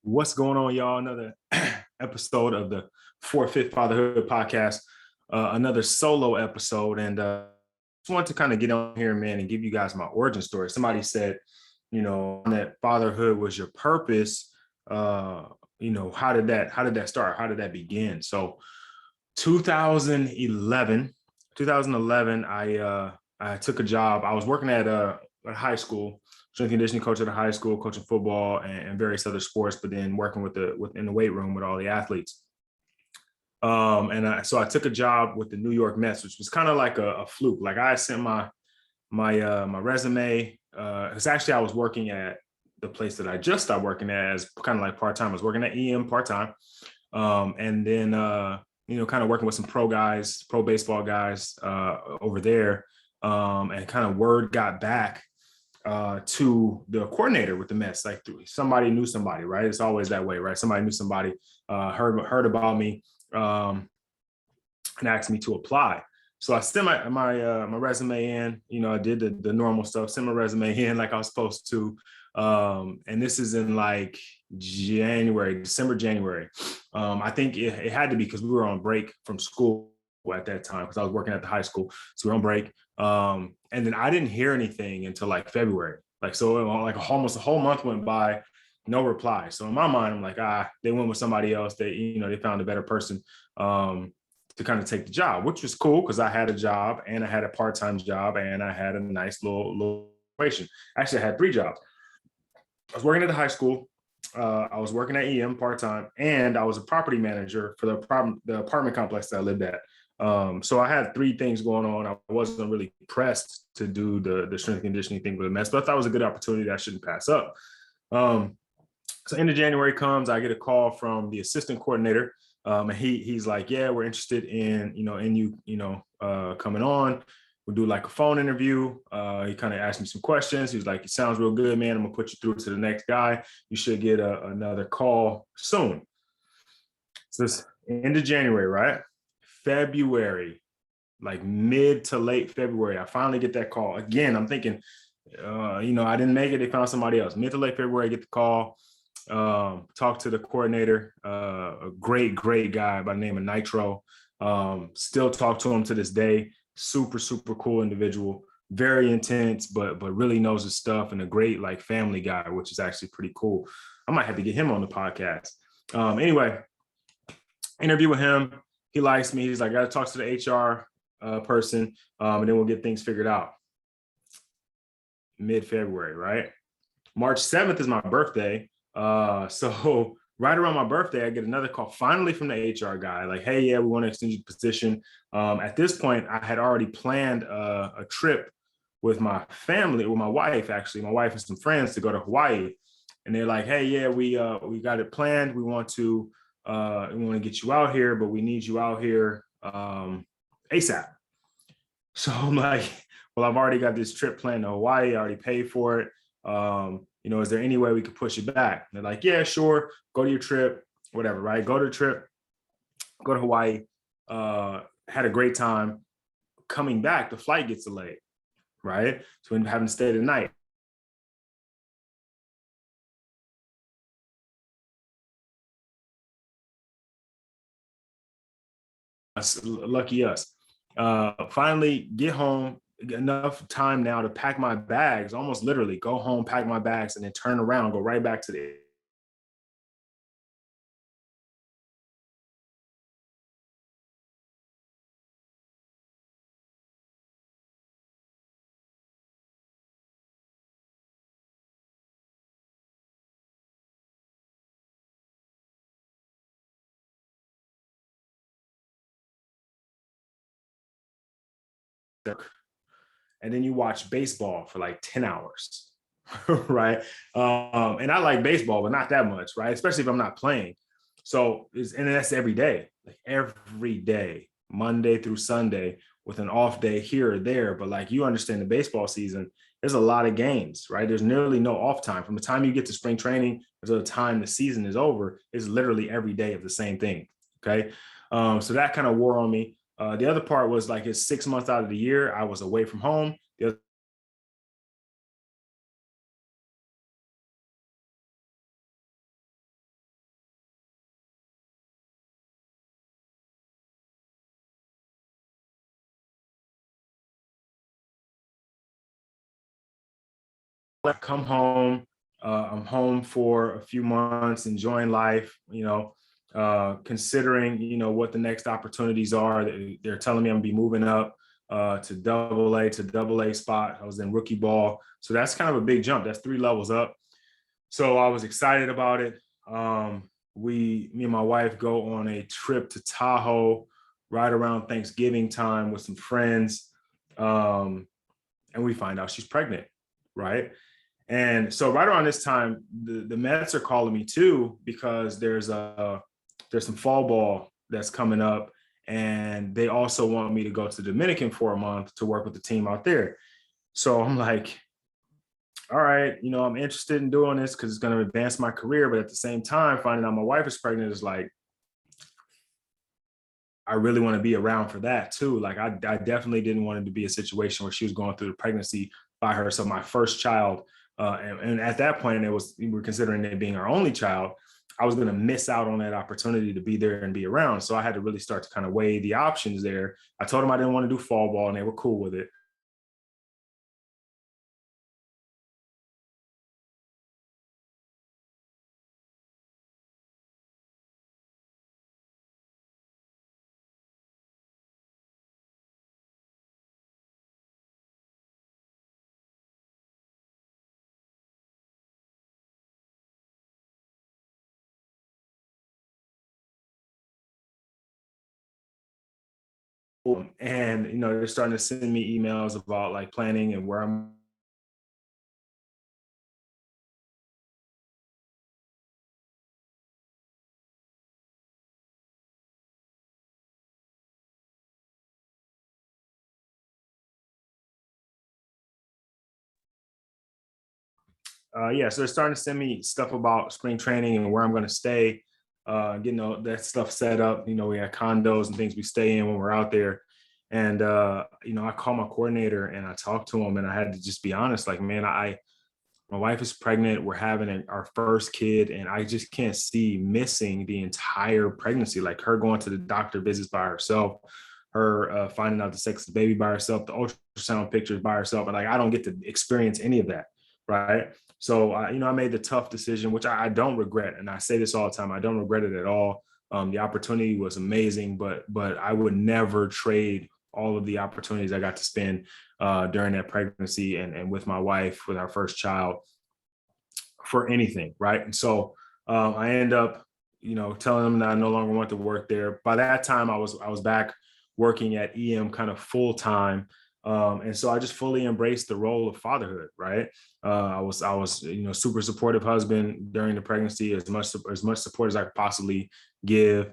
What's going on, y'all? Another episode of the Fit Fatherhood Podcast, another solo episode. And just want to kind of get on here, man, and give you guys my origin story. Somebody said, that fatherhood was your purpose. How did that start? How did that begin? So 2011, I took a job. I was working at a high school, strength and conditioning coach at a high school, coaching football and various other sports, but then working in the weight room with all the athletes. So I took a job with the New York Mets, which was kind of like a fluke. Like I sent my resume. Because actually I was working at the place that I just stopped working at as kind of like part-time. I was working at EM part-time. And then kind of working with some pro baseball guys over there. And kind of word got back to the coordinator with the Mets. Like somebody knew somebody, right? It's always that way, right? Somebody knew somebody, heard about me, and asked me to apply. So I sent my resume in. I did the normal stuff, sent my resume in like I was supposed to. And this is in like December, January. I think it had to be because we were on break from school at that time because I was working at the high school. So we were on break. And then I didn't hear anything until like February. Like almost a whole month went by, no reply. So in my mind, I'm like, they went with somebody else. They found a better person to kind of take the job, which was cool because I had a job and I had a part-time job and I had a nice little situation. Actually, I had 3 jobs. I was working at the high school. I was working at EM part-time, and I was a property manager for the apartment complex that I lived at. So I had 3 things going on. I wasn't really pressed to do the strength and conditioning thing with the Mets, but I thought it was a good opportunity that I shouldn't pass up. So end of January comes, I get a call from the assistant coordinator. And he's like, yeah, we're interested in you coming on. We'll do like a phone interview. He kind of asked me some questions. He was like, it sounds real good, man. I'm gonna put you through to the next guy. You should get another call soon. So it's end of January, right? February, like mid to late February, I finally get that call. Again, I'm thinking, I didn't make it. They found somebody else. Mid to late February, I get the call. Talk to the coordinator, a great guy by the name of Nitro. Still talk to him to this day. Super cool individual, very intense, but really knows his stuff, and a great like family guy, which is actually pretty cool. I might have to get him on the podcast. Anyway, interview with him. He likes me. He's like, I got to talk to the HR person, and then we'll get things figured out. Mid-February, right? March 7th is my birthday. So right around my birthday, I get another call finally from the HR guy, like, hey, yeah, we want to extend your position. At this point, I had already planned a trip with my family, with my wife, actually, my wife and some friends to go to Hawaii. And they're like, hey, yeah, we got it planned. We want to get you out here, but we need you out here ASAP. So I'm like, well, I've already got this trip planned to Hawaii. I already paid for it. Is there any way we could push it back? And they're like, yeah, sure. Go to your trip, whatever, right? Go to the trip, go to Hawaii. Had a great time. Coming back, the flight gets delayed, right? So we end up having to stay the night. Lucky us. Finally get home, enough time now to pack my bags, almost literally go home, pack my bags, and then turn around, go right back to the and then you watch baseball for like 10 hours, right? And I like baseball, but not that much, right? Especially if I'm not playing. And that's every day, like every day, Monday through Sunday, with an off day here or there. But like you understand the baseball season, there's a lot of games, right? There's nearly no off time. From the time you get to spring training until the time the season is over, it's literally every day of the same thing, okay? So that kind of wore on me. The other part was like it's 6 months out of the year, I was away from home. The other come home. I'm home for a few months, enjoying life, considering, what the next opportunities are. They're telling me I'm gonna be moving up to double A spot. I was in rookie ball. So that's kind of a big jump. That's 3 levels up. So I was excited about it. Me and my wife go on a trip to Tahoe right around Thanksgiving time with some friends. And we find out she's pregnant, right? And so right around this time, the Mets are calling me too, because there's some fall ball that's coming up. And they also want me to go to the Dominican for a month to work with the team out there. So I'm like, all right, I'm interested in doing this because it's going to advance my career. But at the same time, finding out my wife is pregnant is like, I really want to be around for that too. Like I definitely didn't want it to be a situation where she was going through the pregnancy by herself, my first child. And at that point, we were considering it being our only child. I was going to miss out on that opportunity to be there and be around. So I had to really start to kind of weigh the options there. I told them I didn't want to do fall ball, and they were cool with it. And, they're starting to send me emails about like planning and where I'm. So they're starting to send me stuff about spring training and where I'm going to stay, getting that stuff set up. We have condos and things we stay in when we're out there. And, I call my coordinator and I talk to him, and I had to just be honest, like, man, my wife is pregnant. We're having our first kid, and I just can't see missing the entire pregnancy, like her going to the doctor visits by herself, her finding out the sex of the baby by herself, the ultrasound pictures by herself. And like, I don't get to experience any of that. Right. So, I made the tough decision, which I don't regret. And I say this all the time. I don't regret it at all. The opportunity was amazing, but I would never trade all of the opportunities I got to spend during that pregnancy and with my wife, with our first child, for anything. Right. And so I end up, telling them that I no longer want to work there. By that time, I was back working at EM kind of full time. And so I just fully embraced the role of fatherhood. Right. I was, super supportive husband during the pregnancy, as much support as I could possibly give.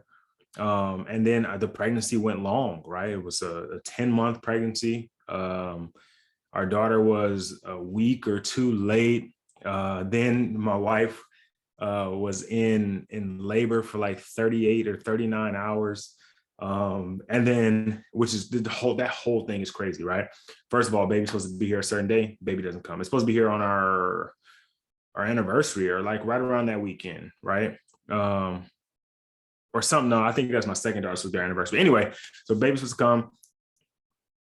And then the pregnancy went long, right? It was a 10-month pregnancy. Our daughter was a week or two late. Then my wife was in labor for like 38 or 39 hours. And then, which is that whole thing is crazy, right? First of all, baby's supposed to be here a certain day, baby doesn't come. It's supposed to be here on our anniversary, or like right around that weekend, right? Or something. No, I think that's my second daughter, so their anniversary. Anyway, so baby's supposed to come,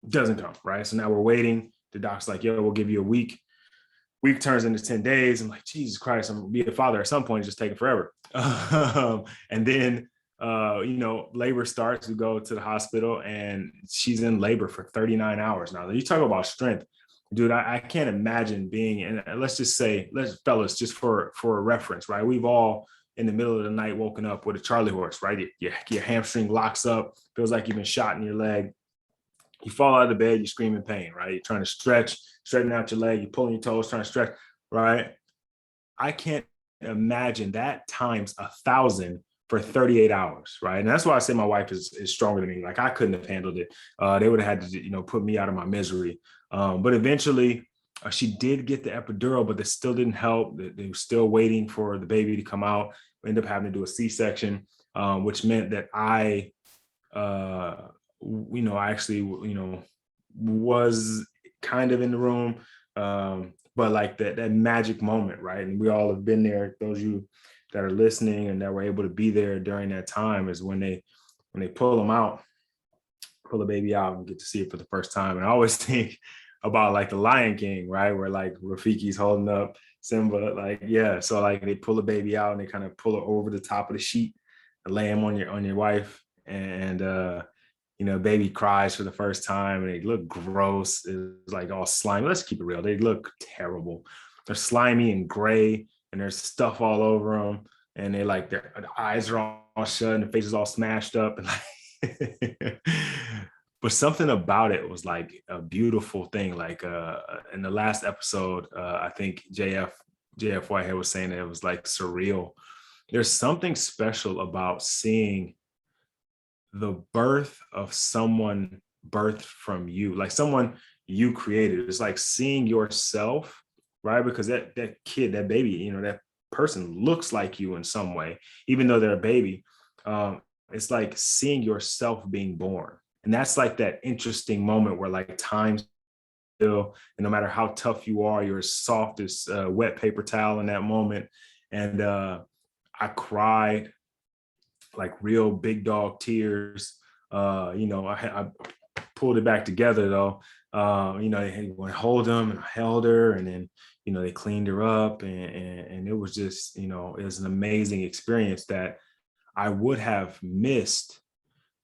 doesn't come, right? So now we're waiting. The doc's like, yo, we'll give you a week. Week turns into 10 days. I'm like, Jesus Christ, I'm gonna be a father at some point. It's just taking forever. And then, labor starts. We go to the hospital, and she's in labor for 39 hours. Now, you talk about strength, dude. I can't imagine being in. Let's just say, fellas, just for a reference, right? We've all in the middle of the night woken up with a Charlie horse, right? Your hamstring locks up, feels like you've been shot in your leg. You fall out of the bed, you scream in pain, right? You're trying to straighten out your leg, you're pulling your toes, trying to stretch, right? I can't imagine that times 1,000 for 38 hours, right? And that's why I say my wife is stronger than me. Like, I couldn't have handled it. They would have had to, put me out of my misery. But eventually, she did get the epidural, but that still didn't help. They were still waiting for the baby to come out. We ended up having to do a C-section, which meant that I actually, was kind of in the room. But like that magic moment, right? And we all have been there. Those of you that are listening and that were able to be there during that time, is when they pull the baby out and get to see it for the first time. And I always think about like the Lion King, right? Where like Rafiki's holding up Simba, like, yeah. So like they pull the baby out and they kind of pull her over the top of the sheet and lay him on your wife. And baby cries for the first time and they look gross. It's like all slimy. Let's keep it real. They look terrible. They're slimy and gray and there's stuff all over them. And they like their eyes are all shut and the face is all smashed up. And like but something about it was like a beautiful thing. Like in the last episode, I think JF Whitehead was saying that it was like surreal. There's something special about seeing the birth of someone birthed from you, like someone you created. It's like seeing yourself, right? Because that kid, that baby, that person looks like you in some way, even though they're a baby. It's like seeing yourself being born. And that's like that interesting moment where like time still, and no matter how tough you are, you're as soft as wet paper towel in that moment. And I cried like real big dog tears. I pulled it back together though. They went hold them and I held her, and then they cleaned her up, and it was just it was an amazing experience that I would have missed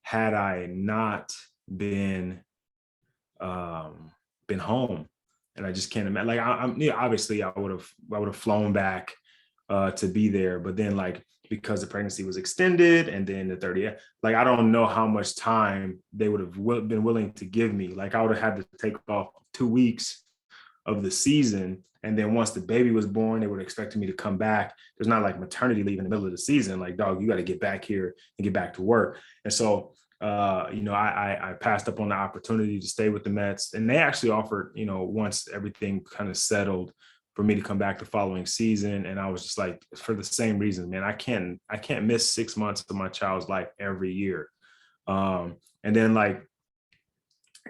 had I not been home. And I just can't imagine. Like obviously I would have flown back to be there, but then like because the pregnancy was extended and then the 30th, like I don't know how much time they would have been willing to give me. Like I would have had to take off 2 weeks of the season. And then once the baby was born, they would have expected me to come back. There's not like maternity leave in the middle of the season. Like, dog, you got to get back here and get back to work. And so, I passed up on the opportunity to stay with the Mets, and they actually offered, once everything kind of settled, for me to come back the following season. And I was just like, for the same reason, man, I can't miss 6 months of my child's life every year. And then like,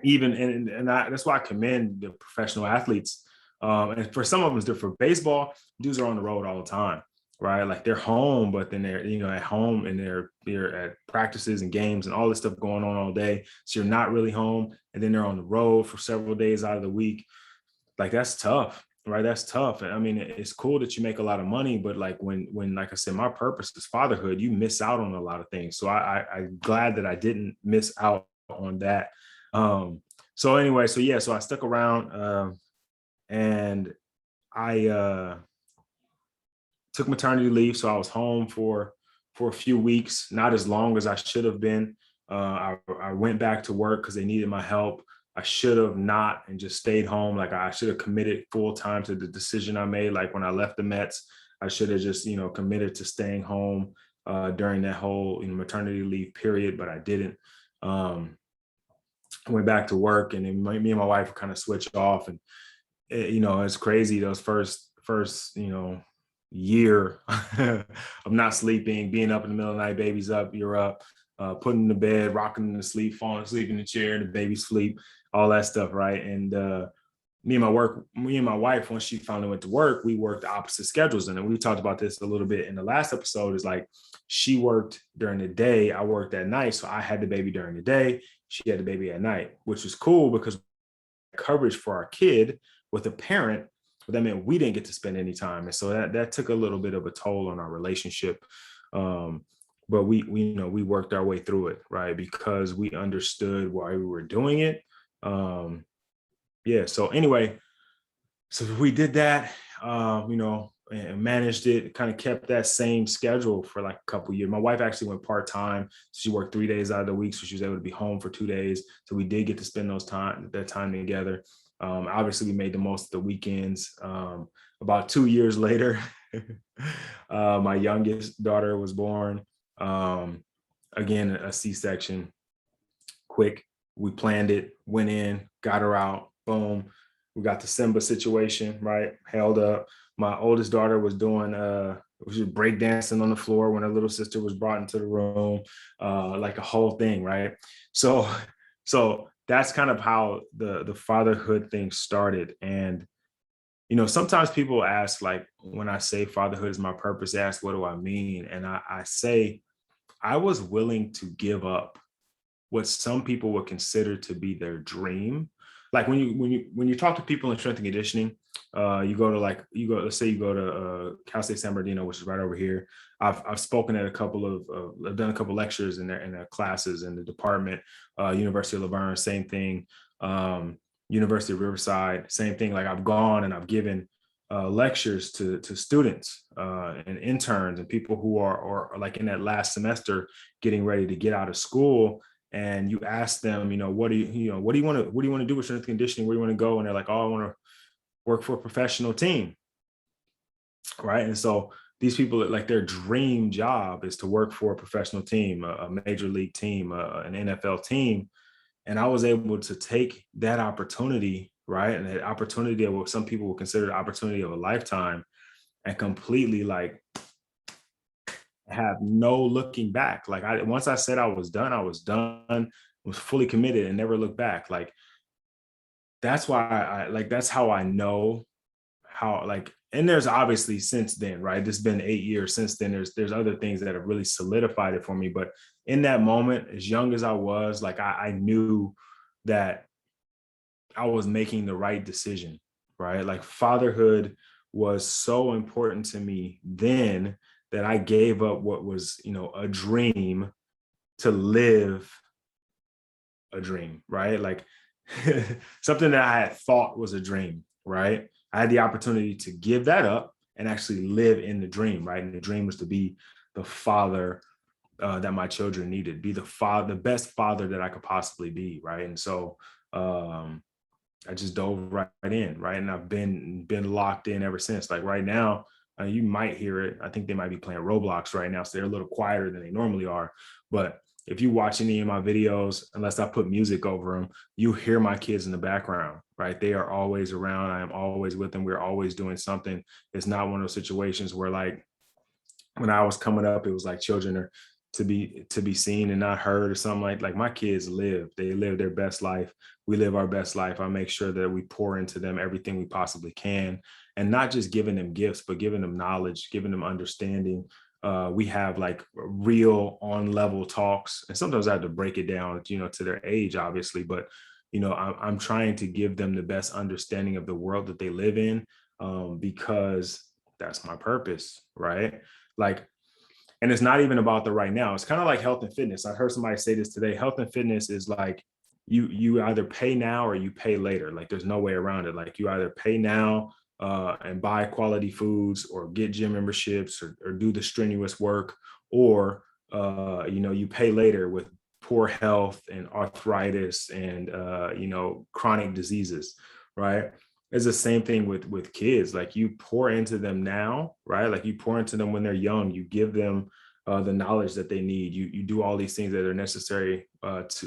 even, that's why I commend the professional athletes. And for some of them, for baseball, dudes are on the road all the time, right? Like they're home, but then they're, at home and they're at practices and games and all this stuff going on all day. So you're not really home. And then they're on the road for several days out of the week. Like that's tough, right? That's tough. I mean, it's cool that you make a lot of money, but like when, like I said, my purpose is fatherhood, you miss out on a lot of things. So I'm glad that I didn't miss out on that. So anyway, so I stuck around, and I took maternity leave. So I was home for a few weeks, not as long as I should have been. I went back to work because they needed my help. I should have not and just stayed home. Like I should have committed full time to the decision I made. Like when I left the Mets, I should have just, committed to staying home during that whole maternity leave period, but I didn't. I went back to work, and then me and my wife kind of switched off, and it's crazy. Those first year of not sleeping, being up in the middle of the night, baby's up, you're up, putting in the bed, rocking them to sleep, falling asleep in the chair, the baby sleep, all that stuff, right? And me and my wife, once she finally went to work, we worked opposite schedules. And then we talked about this a little bit in the last episode. Is like she worked during the day, I worked at night. So I had the baby during the day, she had the baby at night, which was cool because coverage for our kid with a parent, but that meant we didn't get to spend any time. And so that took a little bit of a toll on our relationship. But we worked our way through it, right? Because we understood why we were doing it. So anyway, so we did that, and managed it, kind of kept that same schedule for like a couple of years. My wife actually went part-time. She worked 3 days out of the week, so she was able to be home for 2 days. So we did get to spend that time together. Obviously we made the most of the weekends. About 2 years later, my youngest daughter was born. Again, a C-section, quick. We planned it, went in, got her out, boom. We got the Simba situation, right? Held up. My oldest daughter was doing, she was breakdancing on the floor when her little sister was brought into the room, like a whole thing, right? So that's kind of how the fatherhood thing started. And, sometimes people ask, like, when I say fatherhood is my purpose, they ask, what do I mean? And I say, I was willing to give up what some people would consider to be their dream, like when you talk to people in strength and conditioning, let's say you go to Cal State San Bernardino, which is right over here. I've spoken at I've done a couple lectures in their classes in the department. University of Laverne, same thing. University of Riverside, same thing. Like I've gone and I've given lectures to students and interns and people who are like in that last semester getting ready to get out of school. And you ask them, what do you want to do with strength and conditioning? Where do you want to go? And they're like, oh, I want to work for a professional team. Right. And so these people, like their dream job is to work for a professional team, a major league team, an NFL team. And I was able to take that opportunity, right? And that opportunity of what some people would consider the opportunity of a lifetime, and completely like have no looking back. Like once I said I was done, was fully committed and never looked back. Like that's why that's how I know how, like, and there's obviously since then, right? It's been 8 years since then. There's other things that have really solidified it for me. But in that moment, as young as I was, like I knew that I was making the right decision, right? Like fatherhood was so important to me then that I gave up what was, a dream to live a dream, right? Like something that I had thought was a dream, right? I had the opportunity to give that up and actually live in the dream, right? And the dream was to be the father that my children needed, be the best father that I could possibly be, right? And so I just dove right in, right? And I've been locked in ever since. Like right now, you might hear it. I think they might be playing Roblox right now, so they're a little quieter than they normally are. But if you watch any of my videos, unless I put music over them, you hear my kids in the background, right? They are always around. I am always with them. We're always doing something. It's not one of those situations where, like, when I was coming up, it was like children are to be seen and not heard or something. Like my kids they live their best life. We live our best life. I make sure that we pour into them everything we possibly can, and not just giving them gifts, but giving them knowledge, giving them understanding. We have like real on level talks, and sometimes I have to break it down, to their age, obviously, but I'm trying to give them the best understanding of the world that they live in, because that's my purpose, right? Like, and it's not even about the right now. It's kind of like health and fitness. I heard somebody say this today. Health and fitness is like you either pay now or you pay later. Like there's no way around it. Like you either pay now and buy quality foods or get gym memberships or do the strenuous work, or you pay later with poor health and arthritis and chronic diseases, right? It's the same thing with kids. Like you pour into them now, right? Like you pour into them when they're young. You give them the knowledge that they need. You do all these things that are necessary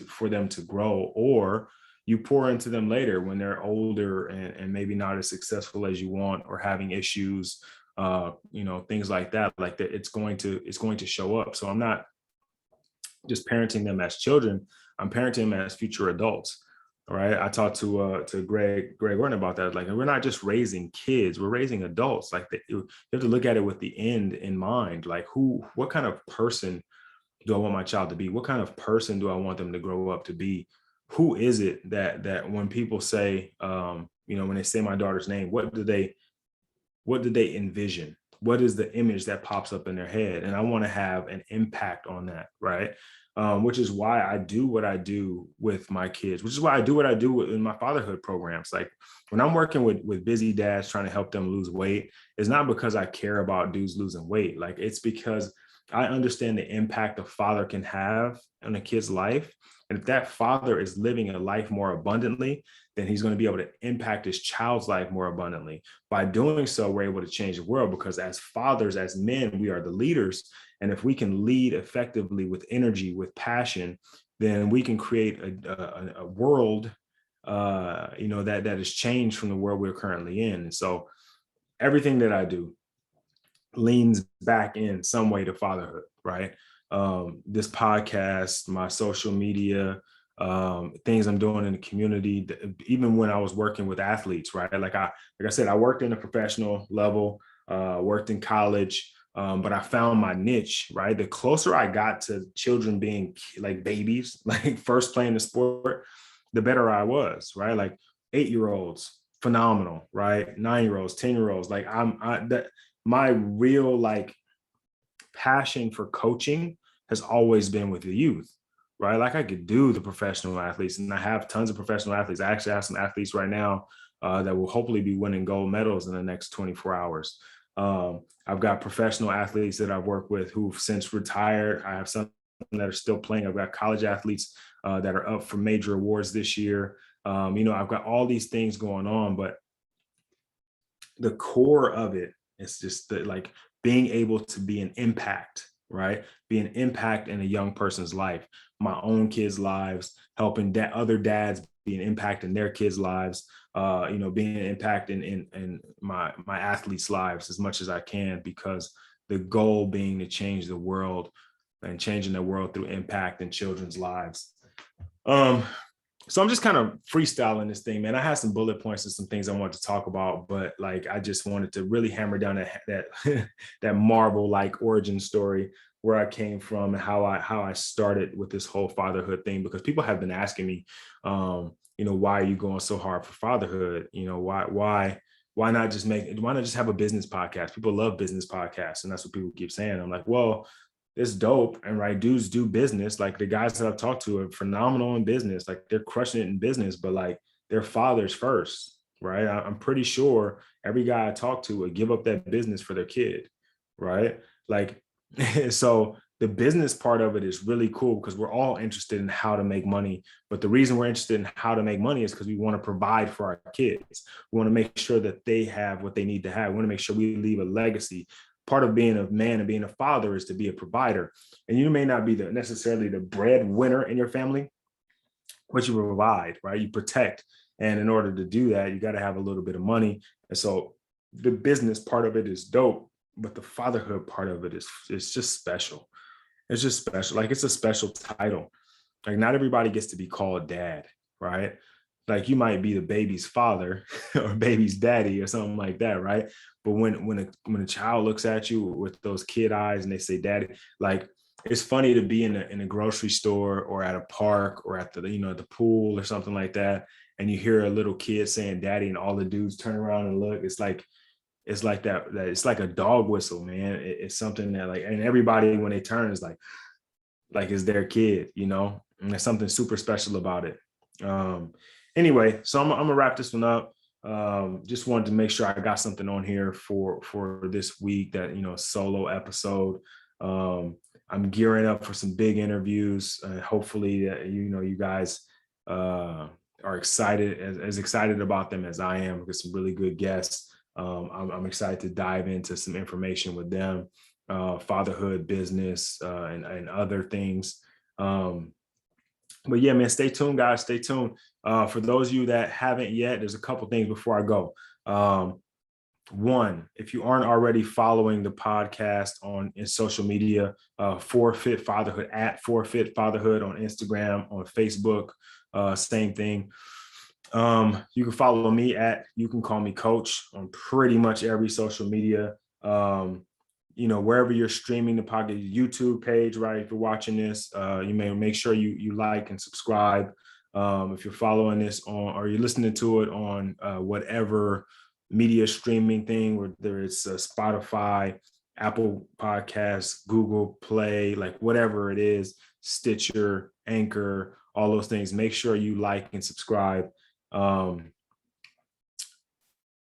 for them to grow, or you pour into them later when they're older and maybe not as successful as you want, or having issues, things like that. Like that, it's going to show up. So I'm not just parenting them as children. I'm parenting them as future adults. All right. I talked to Greg Gordon about that. Like, we're not just raising kids, we're raising adults. Like you have to look at it with the end in mind. Like what kind of person do I want my child to be? What kind of person do I want them to grow up to be? Who is it that when people say, when they say my daughter's name, what do they envision? What is the image that pops up in their head? And I want to have an impact on that, right? Which is why I do what I do with my kids, which is why I do what I do in my fatherhood programs. Like when I'm working with busy dads trying to help them lose weight, it's not because I care about dudes losing weight. Like it's because I understand the impact a father can have on a kid's life. And if that father is living a life more abundantly, then he's going to be able to impact his child's life more abundantly. By doing so, we're able to change the world, because as fathers, as men, we are the leaders. And if we can lead effectively with energy, with passion, then we can create a world, that is changed from the world we're currently in. And so everything that I do leans back in some way to fatherhood, right? This podcast, my social media, things I'm doing in the community, even when I was working with athletes, right? Like I said, I worked in a professional level, worked in college, but I found my niche, right? The closer I got to children being like babies, like first playing the sport, the better I was, right? Like 8-year-olds, phenomenal, right? 9-year-olds, 10-year-olds. Like my real like passion for coaching has always been with the youth, right? Like I could do the professional athletes, and I have tons of professional athletes. I actually have some athletes right now that will hopefully be winning gold medals in the next 24 hours. I've got professional athletes that I've worked with who've since retired. I have some that are still playing. I've got college athletes that are up for major awards this year. I've got all these things going on, but the core of it is just like being able to be an impact, right? Be an impact in a young person's life, my own kids' lives, helping other dads be an impact in their kids' lives, being an impact in my athletes' lives as much as I can, because the goal being to change the world and changing the world through impact in children's lives. So I'm just kind of freestyling this thing, man. I had some bullet points and some things I wanted to talk about, but like I just wanted to really hammer down that that Marvel like origin story, where I came from and how I started with this whole fatherhood thing, because people have been asking me, why are you going so hard for fatherhood? Why not just have a business podcast? People love business podcasts, and that's what people keep saying. I'm like, well, it's dope. And right, dudes do business. Like the guys that I've talked to are phenomenal in business. Like they're crushing it in business, but like their fathers first, right? I'm pretty sure every guy I talk to would give up that business for their kid, right? Like, so the business part of it is really cool because we're all interested in how to make money. But the reason we're interested in how to make money is because we want to provide for our kids. We want to make sure that they have what they need to have. We want to make sure we leave a legacy. Part of being a man and being a father is to be a provider. And you may not be necessarily the breadwinner in your family, but you provide, right? You protect. And in order to do that, you got to have a little bit of money. And so the business part of it is dope, but the fatherhood part of it is just special. It's just special. Like it's a special title. Like not everybody gets to be called dad, right? Like you might be the baby's father or baby's daddy or something like that, right? But when a child looks at you with those kid eyes and they say daddy, like it's funny to be in a grocery store or at a park or at the pool or something like that, and you hear a little kid saying daddy, and all the dudes turn around and look. It's like that it's like a dog whistle, man. It's something that like, and everybody when they turn is like it's their kid, and there's something super special about it. Anyway, so I'm gonna wrap this one up. Just wanted to make sure I got something on here for this week, that solo episode. I'm gearing up for some big interviews. Hopefully that you guys are excited, as excited about them as I am, with some really good guests. I'm excited to dive into some information with them, fatherhood, business, and other things. But yeah, man, stay tuned, guys. Stay tuned. For those of you that haven't yet, there's a couple things before I go. One, if you aren't already following the podcast in social media, for Fit Fatherhood, at For Fit Fatherhood on Instagram, on Facebook, same thing. You can follow me You Can Call Me Coach on pretty much every social media. Wherever you're streaming the podcast, YouTube page, right? If you're watching this, you may make sure you like and subscribe. If you're following this or you're listening to it on whatever media streaming thing, whether it's Spotify, Apple Podcasts, Google Play, like whatever it is, Stitcher, Anchor, all those things, make sure you like and subscribe.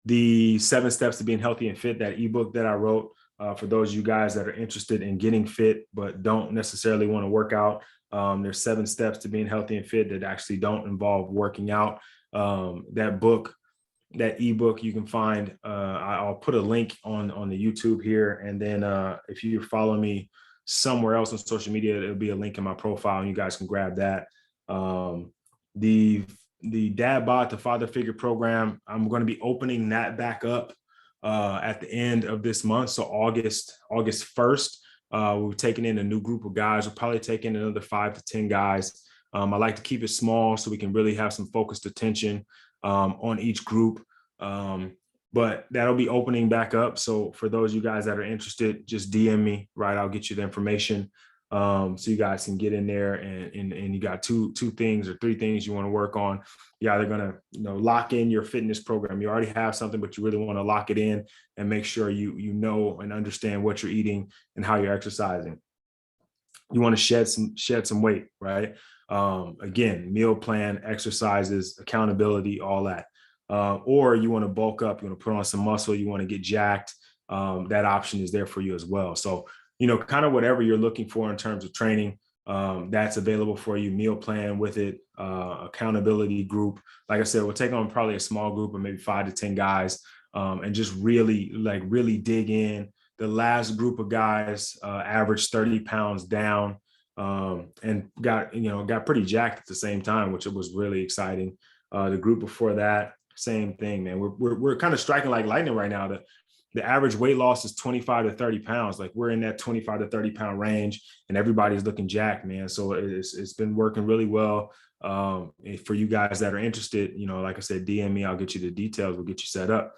The 7 Steps to Being Healthy and Fit, that ebook that I wrote, for those of you guys that are interested in getting fit but don't necessarily want to work out. There's 7 steps to being healthy and fit that actually don't involve working out. That ebook you can find. I'll put a link on the YouTube here, and then if you follow me somewhere else on social media, there'll be a link in my profile, and you guys can grab that. The Dad Bod to Father Figure program, I'm going to be opening that back up at the end of this month. So August 1st, we're taking in a new group of guys. We'll probably take in another 5 to 10 guys. I like to keep it small so we can really have some focused attention on each group. But that'll be opening back up. So for those of you guys that are interested, just DM me, right? I'll get you the information. So you guys can get in there and you got two things or three things you want to work on. You're either going to, lock in your fitness program. You already have something, but you really want to lock it in and make sure you know and understand what you're eating and how you're exercising. You want to shed some weight, right? Again, meal plan, exercises, accountability, all that. Or you want to bulk up, you want to put on some muscle, you want to get jacked. That option is there for you as well. So, kind of whatever you're looking for in terms of training, that's available for you. Meal plan with it, accountability group. Like I said, we'll take on probably a small group of maybe 5 to 10 guys, and just really dig in. The last group of guys averaged 30 pounds down, and got pretty jacked at the same time, which was really exciting. The group before that, same thing, man. We're kind of striking like lightning right now. The average weight loss is 25 to 30 pounds. Like, we're in that 25 to 30 pound range, and everybody's looking jacked, man. So it's been working really well. For you guys that are interested, like I said, DM me. I'll get you the details. We'll get you set up.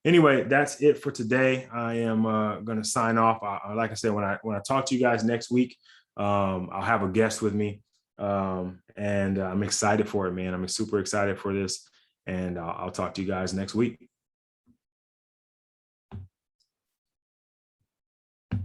Anyway, that's it for today. I am going to sign off. Like I said, when I talk to you guys next week, I'll have a guest with me, and I'm excited for it, man. I'm super excited for this, and I'll talk to you guys next week.